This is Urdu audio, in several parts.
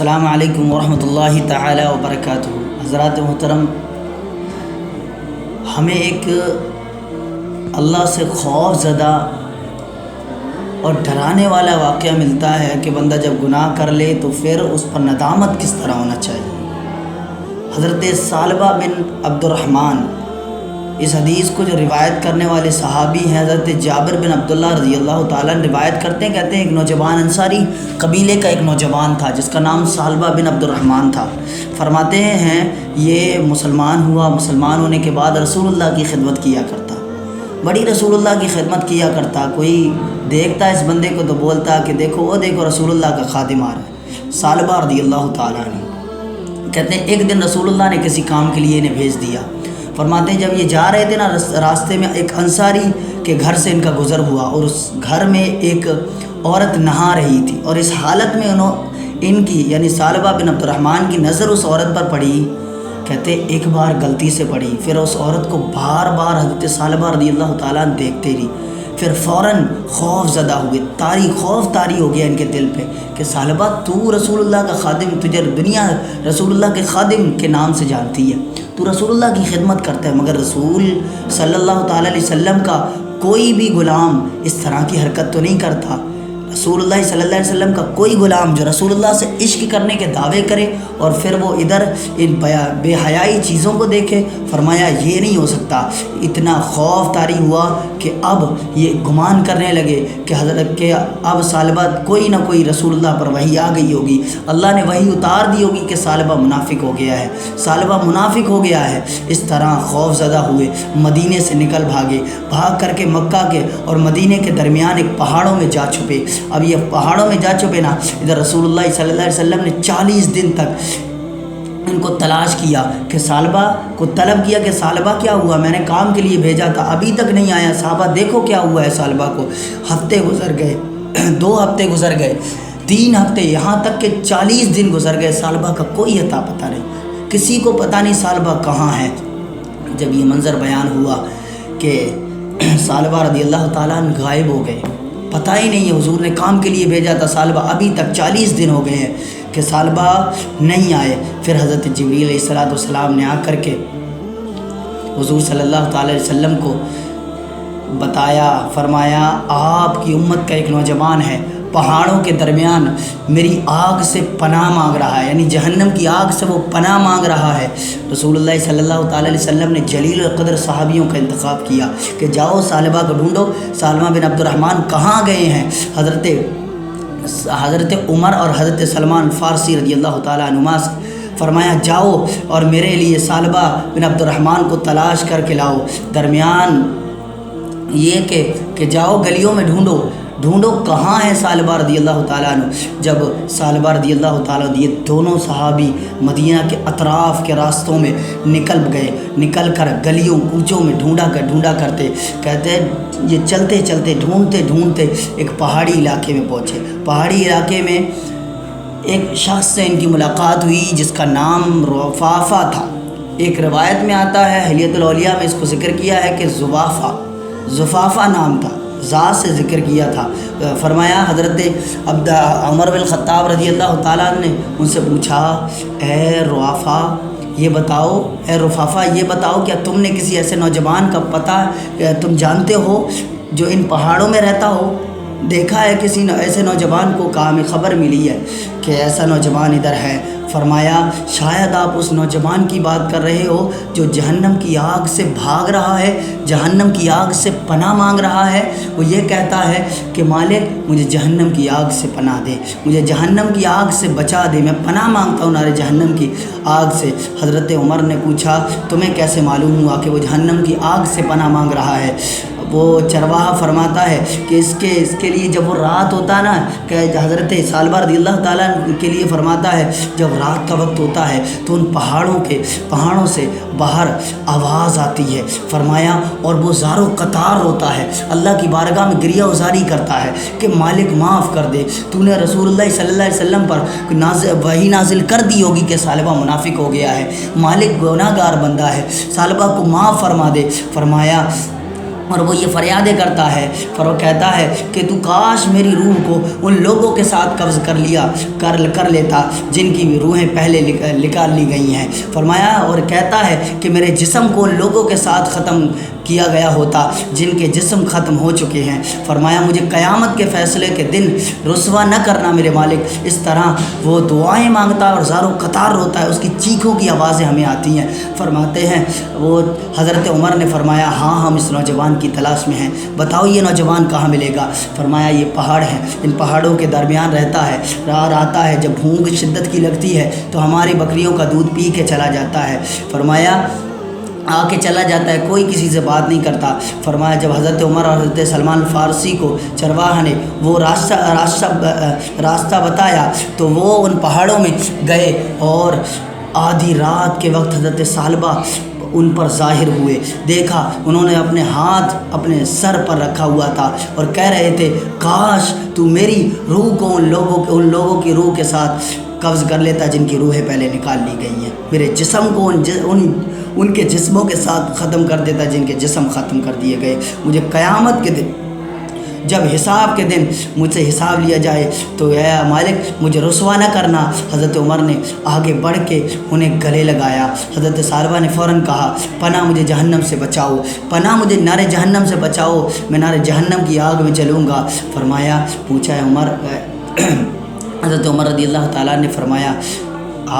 السلام علیکم ورحمۃ اللہ تعالی وبرکاتہ۔ حضرات محترم، ہمیں ایک اللہ سے خوف زدہ اور ڈرانے والا واقعہ ملتا ہے کہ بندہ جب گناہ کر لے تو پھر اس پر ندامت کس طرح ہونا چاہیے۔ حضرت ثعلبہ بن عبد الرحمن، اس حدیث کو جو روایت کرنے والے صحابی ہیں حضرت جابر بن عبداللہ رضی اللہ تعالیٰ روایت کرتے ہیں، کہتے ہیں ایک نوجوان انصاری قبیلے کا ایک نوجوان تھا جس کا نام ثعلبہ بن عبد الرحمن تھا۔ فرماتے ہیں یہ مسلمان ہوا، مسلمان ہونے کے بعد رسول اللہ کی خدمت کیا کرتا، بڑی رسول اللہ کی خدمت کیا کرتا۔ کوئی دیکھتا اس بندے کو تو بولتا کہ دیکھو وہ دیکھو رسول اللہ کا خادم آ رہا ہے، ثعلبہ رضی اللہ تعالیٰ عنہ۔ کہتے ہیں ایک دن رسول اللہ نے کسی کام کے لیے انہیں بھیج دیا۔ فرماتے ہیں جب یہ جا رہے تھے نا، راستے میں ایک انصاری کے گھر سے ان کا گزر ہوا اور اس گھر میں ایک عورت نہا رہی تھی، اور اس حالت میں ان کی یعنی ثعلبہ بن عبد الرحمن کی نظر اس عورت پر پڑی۔ کہتے ایک بار غلطی سے پڑی، پھر اس عورت کو بار بار حضرت ثعلبہ رضی اللہ تعالیٰ دیکھتے رہی، پھر فوراً خوف زدہ ہوئے، خوف طاری ہو گیا ان کے دل پہ کہ ثعلبہ تو رسول اللہ کا خادم، تجھے دنیا رسول اللہ کے خادم کے نام سے جانتی ہے، تو رسول اللہ کی خدمت کرتا ہے، مگر رسول صلی اللہ تعالیٰ علیہ وسلم کا کوئی بھی غلام اس طرح کی حرکت تو نہیں کرتا۔ رسول اللہ صلی اللہ علیہ وسلم کا کوئی غلام جو رسول اللہ سے عشق کرنے کے دعوے کرے اور پھر وہ ادھر ان بے حیائی چیزوں کو دیکھے، فرمایا یہ نہیں ہو سکتا۔ اتنا خوف طاری ہوا کہ اب یہ گمان کرنے لگے کہ حضرت کے اب ثعلبہ کوئی نہ کوئی رسول اللہ پر وحی آ گئی ہوگی، اللہ نے وحی اتار دی ہوگی کہ ثعلبہ منافق ہو گیا ہے، ثعلبہ منافق ہو گیا ہے۔ اس طرح خوف زدہ ہوئے مدینے سے نکل بھاگے، بھاگ کر کے مکہ کے اور مدینے کے درمیان ایک پہاڑوں میں جا چھپے۔ اب یہ پہاڑوں میں جا چھپے نا، ادھر رسول اللہ صلی اللہ علیہ وسلم نے 40 دن تک ان کو تلاش کیا کہ ثعلبہ کو طلب کیا کہ ثعلبہ کیا ہوا، میں نے کام کے لیے بھیجا تھا ابھی تک نہیں آیا، صحابہ دیکھو کیا ہوا ہے ثعلبہ کو۔ ہفتے گزر گئے، 2 ہفتے گزر گئے، 3 ہفتے، یہاں تک کہ 40 دن گزر گئے، ثعلبہ کا کوئی عطا پتہ نہیں، کسی کو پتہ نہیں ثعلبہ کہاں ہے۔ جب یہ منظر بیان ہوا کہ ثعلبہ رضی اللہ تعالیٰ عنہ غائب ہو گئے، پتہ ہی نہیں ہے، حضور نے کام کے لیے بھیجا تھا، ثعلبہ ابھی تک 40 دن ہو گئے ہیں کہ ثعلبہ نہیں آئے۔ پھر حضرت جبریل علیہ السلام نے آ کر کے حضور صلی اللہ تعالی علیہ وسلم کو بتایا، فرمایا آپ کی امت کا ایک نوجوان ہے، پہاڑوں کے درمیان میری آگ سے پناہ مانگ رہا ہے، یعنی جہنم کی آگ سے وہ پناہ مانگ رہا ہے۔ رسول اللہ صلی اللہ تعالی علیہ وسلم نے جلیل القدر صحابیوں کا انتخاب کیا کہ جاؤ ثعلبہ کو ڈھونڈو، ثعلبہ بن عبد الرحمن کہاں گئے ہیں۔ حضرت عمر اور حضرت سلمان فارسی رضی اللہ تعالیٰ عنہما سے فرمایا جاؤ اور میرے لیے ثعلبہ بن عبد الرحمن کو تلاش کر کے لاؤ، درمیان یہ کہ جاؤ گلیوں میں ڈھونڈو کہاں ہے ثعلبہ رضی اللہ تعالیٰ عنہ۔ جب ثعلبہ رضی اللہ تعالیٰ عنہ یہ دونوں صحابی مدینہ کے اطراف کے راستوں میں نکل کر گلیوں کوچوں میں ڈھونڈا کرتے، کہتے یہ چلتے ڈھونڈتے ایک پہاڑی علاقے میں پہنچے۔ پہاڑی علاقے میں ایک شخص سے ان کی ملاقات ہوئی جس کا نام رفافہ تھا۔ ایک روایت میں آتا ہے، حلیۃ الاولیاء میں اس کو ذکر کیا ہے کہ زفافہ نام تھا، ذات سے ذکر کیا تھا۔ فرمایا حضرت عمر بن خطاب رضی اللہ تعالیٰ عنہ نے ان سے پوچھا، اے رفافہ یہ بتاؤ کیا تم نے کسی ایسے نوجوان کا پتہ تم جانتے ہو جو ان پہاڑوں میں رہتا ہو؟ دیکھا ہے کسی ایسے نوجوان کو؟ کہا ہمیں خبر ملی ہے کہ ایسا نوجوان ادھر ہے۔ فرمایا شاید آپ اس نوجوان کی بات کر رہے ہو جو جہنم کی آگ سے بھاگ رہا ہے، جہنم کی آگ سے پناہ مانگ رہا ہے۔ وہ یہ کہتا ہے کہ مالک مجھے جہنم کی آگ سے پناہ دے، مجھے جہنم کی آگ سے بچا دے، میں پناہ مانگتا ہوں نارے جہنم کی آگ سے۔ حضرت عمر نے پوچھا تمہیں کیسے معلوم ہوا کہ وہ جہنم کی آگ سے پناہ مانگ رہا ہے؟ وہ چرواہا فرماتا ہے کہ اس کے لیے جب وہ رات ہوتا ہے نا، کہ حضرت ثعلبہ رضی اللہ تعالیٰ کے لیے فرماتا ہے جب رات کا وقت ہوتا ہے تو ان پہاڑوں سے باہر آواز آتی ہے، فرمایا اور وہ زار و قطار روتا ہے، اللہ کی بارگاہ میں گریہ ازاری کرتا ہے کہ مالک معاف کر دے، تو نے رسول اللہ صلی اللہ علیہ وسلم پر وحی نازل کر دی ہوگی کہ ثعلبہ منافق ہو گیا ہے، مالک گناہ گار بندہ ہے، ثعلبہ کو معاف فرما دے۔ فرمایا اور وہ یہ فریادیں کرتا ہے، پر وہ کہتا ہے کہ تو کاش میری روح کو ان لوگوں کے ساتھ قبض کر لیتا جن کی روحیں پہلے نکال لی گئی ہیں۔ فرمایا اور کہتا ہے کہ میرے جسم کو ان لوگوں کے ساتھ ختم کیا گیا ہوتا جن کے جسم ختم ہو چکے ہیں۔ فرمایا مجھے قیامت کے فیصلے کے دن رسوا نہ کرنا میرے مالک۔ اس طرح وہ دعائیں مانگتا ہے اور زاروں قطار روتا ہے، اس کی چیخوں کی آوازیں ہمیں آتی ہیں۔ فرماتے ہیں وہ حضرت عمر نے فرمایا ہاں ہم اس نوجوان کی تلاش میں ہیں، بتاؤ یہ نوجوان کہاں ملے گا؟ فرمایا یہ پہاڑ ہیں، ان پہاڑوں کے درمیان رہتا ہے، رات آتا ہے، جب بھوک شدت کی لگتی ہے تو ہماری بکریوں کا دودھ پی کے چلا جاتا ہے۔ فرمایا آ کے چلا جاتا ہے، کوئی کسی سے بات نہیں کرتا۔ فرمایا جب حضرت عمر اور حضرت سلمان فارسی کو چرواہا نے وہ راستہ بتایا تو وہ ان پہاڑوں میں گئے اور آدھی رات کے وقت حضرت ثعلبہ ان پر ظاہر ہوئے۔ دیکھا انہوں نے اپنے ہاتھ اپنے سر پر رکھا ہوا تھا اور کہہ رہے تھے کاش تو میری روح کو ان لوگوں کی روح کے ساتھ قبض کر لیتا جن کی روحیں پہلے نکال لی گئی ہیں، میرے جسم کو ان کے جسموں کے ساتھ ختم کر دیتا جن کے جسم ختم کر دیے گئے۔ مجھے قیامت کے دن جب حساب کے دن مجھ سے حساب لیا جائے تو اے مالک مجھے رسوا نہ کرنا۔ حضرت عمر نے آگے بڑھ کے انہیں گلے لگایا۔ حضرت ثعلبہ نے فوراً کہا پناہ مجھے جہنم سے بچاؤ، پناہ مجھے نار جہنم سے بچاؤ، میں نار جہنم کی آگ میں چلوں گا۔ فرمایا پوچھا ہے عمر حضرت عمر رضی اللہ تعالیٰ نے فرمایا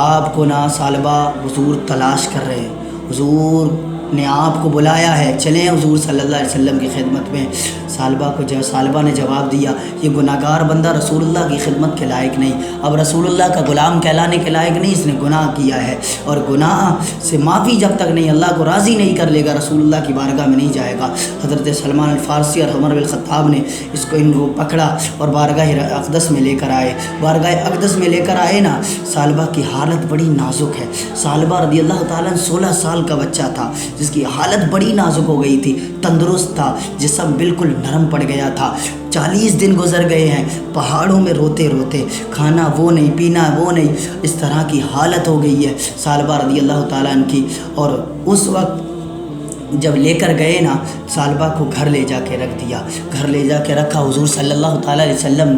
آپ کو نا ثعلبہ حضور تلاش کر رہے ہیں، حضور نے آپ کو بلایا ہے، چلیں حضور صلی اللہ علیہ وسلم کی خدمت میں۔ ثعلبہ نے جواب دیا یہ گناہ گار بندہ رسول اللہ کی خدمت کے لائق نہیں، اب رسول اللہ کا غلام کہلانے کے لائق نہیں، اس نے گناہ کیا ہے اور گناہ سے معافی جب تک نہیں اللہ کو راضی نہیں کر لے گا رسول اللہ کی بارگاہ میں نہیں جائے گا۔ حضرت سلمان الفارسی اور عمر بن الخطاب نے ان کو پکڑا اور بارگاہ اقدس میں لے کر آئے۔ بارگاہ اقدس میں لے کر آئے نا، ثعلبہ کی حالت بڑی نازک ہے۔ ثعلبہ رضی اللہ تعالیٰ 16 سال کا بچہ تھا جس کی حالت بڑی نازک ہو گئی تھی، تندرست تھا، جسم بالکل نرم پڑ گیا تھا۔ 40 دن گزر گئے ہیں پہاڑوں میں روتے روتے، کھانا وہ نہیں، پینا وہ نہیں، اس طرح کی حالت ہو گئی ہے ثعلبہ رضی اللہ تعالیٰ عنہ کی۔ اور اس وقت جب لے کر گئے نا ثعلبہ کو گھر لے جا کے رکھ دیا، گھر لے جا کے رکھا۔ حضور صلی اللہ تعالیٰ علیہ وسلم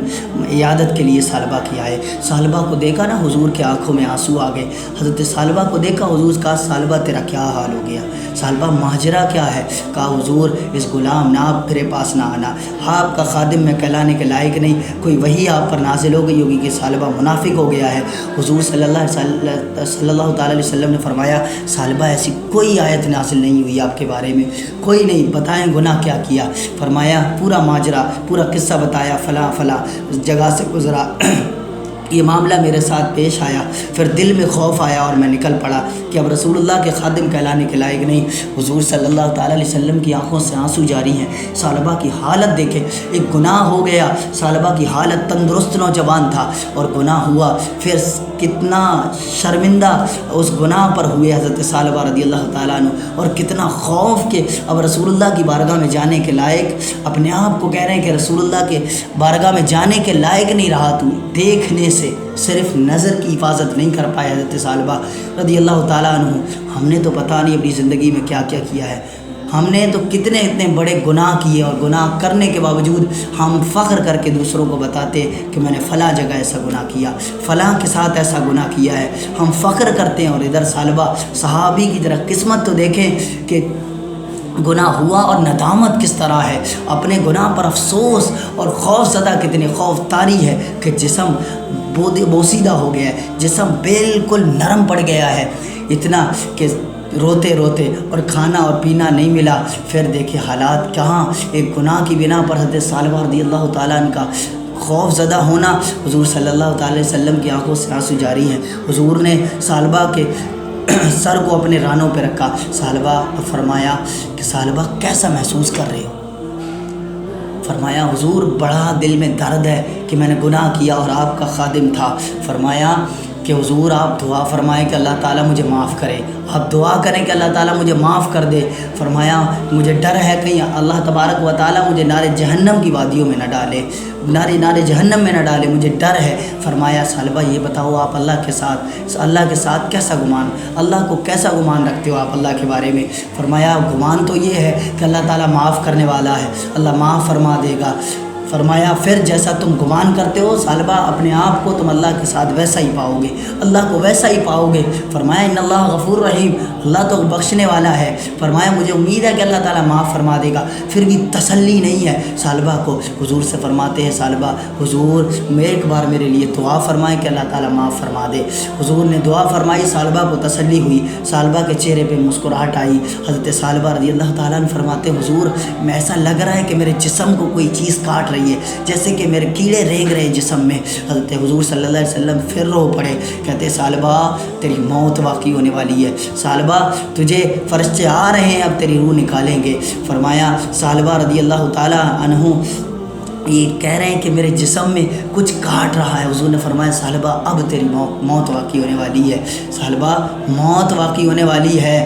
عیادت کے لیے ثعلبہ کی آئے، ثعلبہ کو دیکھا نا حضور کے آنکھوں میں آنسو آ گئے۔ حضرت ثعلبہ کو دیکھا، حضور کا ثعلبہ تیرا کیا حال ہو گیا؟ ثعلبہ ماجرا کیا ہے؟ کہا حضور اس غلام نے آپ میرے پاس نہ آنا، آپ کا خادم میں کہلانے کے لائق نہیں، کوئی وحی آپ پر نازل ہو گئی ہوگی کہ ثعلبہ منافق ہو گیا ہے۔ حضور صلی اللہ تعالیٰ علیہ وسلم نے فرمایا ثعلبہ ایسی کوئی آیت نازل نہیں ہوئی آپ کے بارے میں، کوئی نہیں، بتائیں گناہ کیا کیا؟ فرمایا پورا ماجرا پورا قصہ بتایا، فلاں جگہ سے گزرا، یہ معاملہ میرے ساتھ پیش آیا، پھر دل میں خوف آیا اور میں نکل پڑا کہ اب رسول اللہ کے خادم کہلانے کے لائق نہیں۔ حضور صلی اللہ تعالیٰ علیہ وسلم کی آنکھوں سے آنسو جاری ہیں۔ ثعلبہ کی حالت دیکھیں، ایک گناہ ہو گیا، ثعلبہ کی حالت تندرست نوجوان تھا اور گناہ ہوا، پھر کتنا شرمندہ اس گناہ پر ہوئے حضرت ثعلبہ رضی اللہ تعالیٰ عنہ، اور کتنا خوف کہ اب رسول اللہ کی بارگاہ میں جانے کے لائق، اپنے آپ کو کہہ رہے ہیں کہ رسول اللہ کے بارگاہ میں جانے کے لائق نہیں رہا، تو دیکھنے سے صرف نظر کی حفاظت نہیں کر پائے حضرت ثعلبہ رضی اللہ تعالیٰ عنہ۔ ہم نے تو پتہ نہیں اپنی زندگی میں کیا کیا کیا ہے، ہم نے تو اتنے بڑے گناہ کیے، اور گناہ کرنے کے باوجود ہم فخر کر کے دوسروں کو بتاتے کہ میں نے فلاں جگہ ایسا گناہ کیا، فلاں کے ساتھ ایسا گناہ کیا ہے، ہم فخر کرتے ہیں۔ اور ادھر ثعلبہ صحابی کی طرح قسمت تو دیکھیں کہ گناہ ہوا اور ندامت کس طرح ہے، اپنے گناہ پر افسوس اور خوف زدہ کتنی خوف طاری ہے کہ جسم بوسیدہ ہو گیا ہے، جسم بالکل نرم پڑ گیا ہے، اتنا کہ روتے روتے اور کھانا اور پینا نہیں ملا۔ پھر دیکھیں حالات کہاں، ایک گناہ کی بنا پر حضرت ثعلبہ رضی اللہ تعالیٰ عنہ کا خوف زدہ ہونا۔ حضور صلی اللہ تعالیٰ علیہ وسلم کی آنکھوں سے آنسو جاری ہیں۔ حضور نے ثعلبہ کے سر کو اپنے رانوں پہ رکھا، ثعلبہ فرمایا کہ ثعلبہ کیسا محسوس کر رہے ہو؟ فرمایا حضور بڑا دل میں درد ہے کہ میں نے گناہ کیا اور آپ کا خادم تھا۔ فرمایا کہ حضور آپ دعا فرمائیں کہ اللہ تعالیٰ مجھے معاف کرے، آپ دعا کریں کہ اللہ تعالیٰ مجھے معاف کر دے۔ فرمایا مجھے ڈر ہے کہیں اللہ تبارک و تعالیٰ مجھے نار جہنم کی وادیوں میں نہ ڈالے، نار جہنم میں نہ ڈالے، مجھے ڈر ہے۔ فرمایا ثعلبہ یہ بتاؤ آپ اللہ کے ساتھ کیسا گمان، اللہ کو کیسا گمان رکھتے ہو آپ اللہ کے بارے میں؟ فرمایا گمان تو یہ ہے کہ اللہ تعالیٰ معاف کرنے والا ہے، اللہ معاف فرما دے گا۔ فرمایا پھر جیسا تم گمان کرتے ہو ثعلبہ اپنے آپ کو تم اللہ کے ساتھ ویسا ہی پاؤ گے، اللہ کو ویسا ہی پاؤ گے۔ فرمایا ان اللہ غفور رحیم، اللہ تو بخشنے والا ہے۔ فرمایا مجھے امید ہے کہ اللہ تعالیٰ معاف فرما دے گا، پھر بھی تسلی نہیں ہے ثعلبہ کو۔ حضور سے فرماتے ہیں ثعلبہ حضور ایک بار میرے لیے دعا فرمائیں کہ اللہ تعالیٰ معاف فرما دے۔ حضور نے دعا فرمائی، ثعلبہ کو تسلی ہوئی، ثعلبہ کے چہرے پہ مسکراہٹ آئی۔ حضرت ثعلبہ رضی اللہ تعالیٰ عنہ فرماتے حضور میں ایسا لگ رہا ہے کہ میرے جسم کو کوئی چیز کاٹ رہی ہے، جیسے کہ میرے کیڑے رینگ رہے جسم میں۔ حضرت حضور صلی اللہ علیہ وسلم پھر رو پڑے، کہتے ثعلبہ تیری موت واقعی ہونے والی ہے، ثعلبہ تجھے فرشتے آ رہے ہیں، اب تیری روح نکالیں گے۔ فرمایا ثعلبہ رضی اللہ تعالیٰ عنہ یہ کہہ رہے ہیں کہ میرے جسم میں کچھ کاٹ رہا ہے۔ حضور نے فرمایا ثعلبہ اب تیری موت واقعی ہونے والی ہے، ثعلبہ موت واقعی ہونے والی ہے۔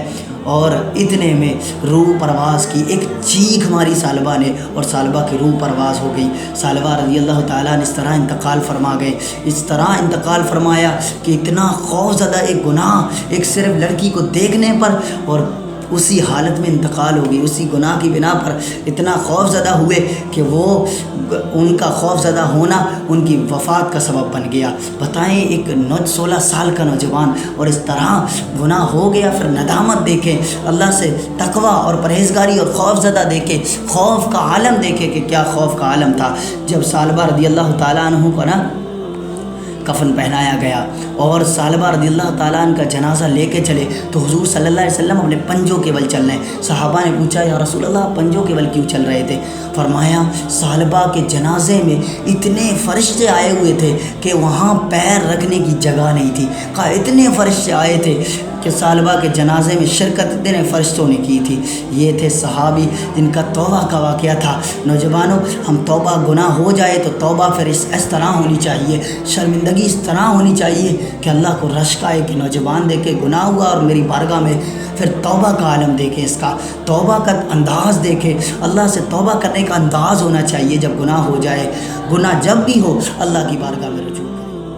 اور اتنے میں روح پرواز کی ایک چیخ ماری ثعلبہ نے، اور ثعلبہ کی روح پرواز ہو گئی۔ ثعلبہ رضی اللہ تعالیٰ نے اس طرح انتقال فرما گئے، اس طرح انتقال فرمایا کہ اتنا خوف زدہ ایک گناہ، ایک صرف لڑکی کو دیکھنے پر اور اسی حالت میں انتقال ہو گئی، اسی گناہ کی بنا پر اتنا خوف زدہ ہوئے کہ وہ ان کا خوف زدہ ہونا ان کی وفات کا سبب بن گیا۔ بتائیں ایک 16 سال کا نوجوان اور اس طرح گناہ ہو گیا، پھر ندامت دیکھیں، اللہ سے تقوی اور پرہیزگاری اور خوف زدہ دیکھیں، خوف کا عالم دیکھیں کہ کیا خوف کا عالم تھا۔ جب ثعلبہ رضی اللہ تعالیٰ عنہ کو کفن پہنایا گیا اور ثعلبہ رضی اللہ تعالیٰ عنہ کا جنازہ لے کے چلے تو حضور صلی اللہ علیہ وسلم اپنے پنجوں کے بل چل رہے ہیں۔ صحابہ نے پوچھا یا رسول اللہ پنجوں کے بل کیوں چل رہے تھے؟ فرمایا ثعلبہ کے جنازے میں اتنے فرشتے آئے ہوئے تھے کہ وہاں پیر رکھنے کی جگہ نہیں تھی۔ کہا اتنے فرشتے آئے تھے کہ ثعلبہ کے جنازے میں شرکت اتنے فرشتوں نے کی تھی۔ یہ تھے صحابی جن کا توبہ کا واقعہ تھا۔ نوجوانوں ہم توبہ گناہ ہو جائے تو توبہ پھر اس طرح ہونی چاہیے، شرمندگی اس طرح ہونی چاہیے کہ اللہ کو رشک آئے کہ نوجوان دیکھے گناہ ہوا اور میری بارگاہ میں پھر توبہ کا عالم دیکھے، اس کا توبہ کا انداز دیکھے۔ اللہ سے توبہ کرنے کا انداز ہونا چاہیے جب گناہ ہو جائے، گناہ جب بھی ہو اللہ کی بارگاہ میں رجوع۔